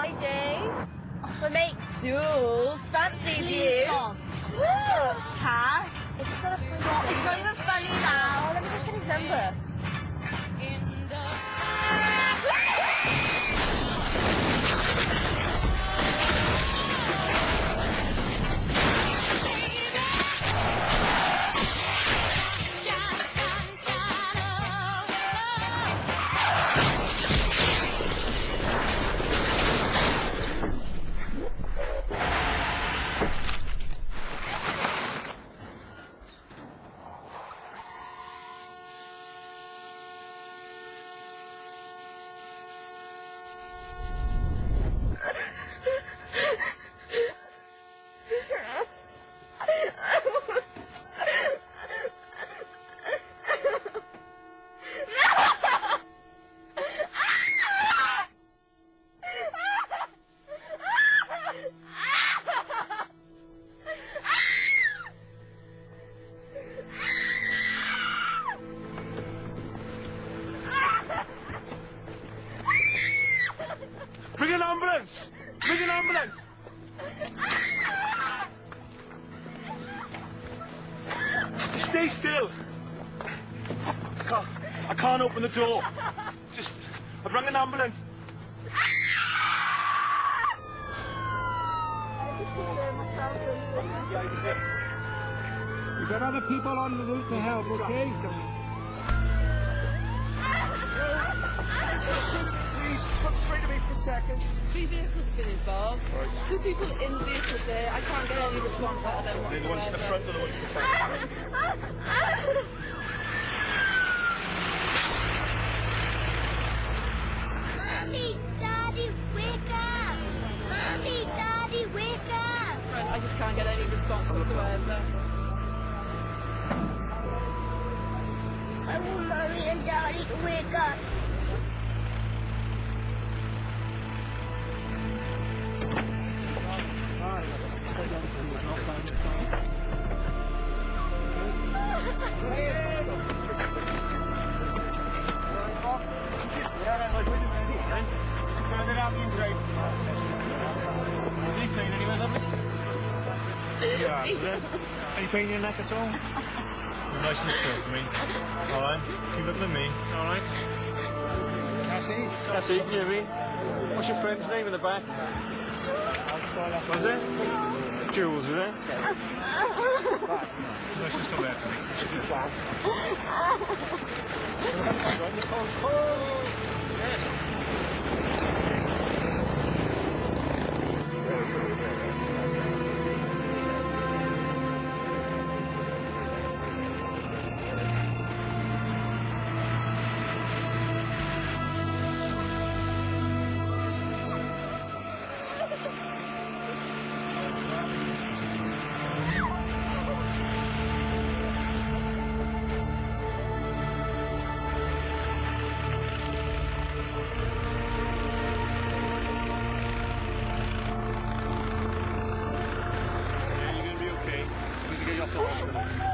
Hi, James. My mate Jules fancies Please you. stop. Cass. It's not a funny It's not even funny now. Oh, let me just get his number. Bring an ambulance! Bring an ambulance! Stay still! I can't open the door. I've rung an ambulance. We've got other people on the route to help, okay? Please, look straight at me for a second. 3 vehicles have been involved. Right. 2 people in the vehicle there. I can't get any response out of them whatsoever. The ones in the front or the ones in the back? Mommy, Daddy, wake up! Mommy, Daddy, wake up! I just can't get any response whatsoever. I want Mommy and Daddy to wake up. Any pain in your neck at all? You're nice and still for me. All right? Keep looking at me. All right? Cassie? Cassie, you hear me? What's your friend's name in the back? Was it? Jules, is it? Let's just come back to You're going to be okay. We need to get you off the hospital.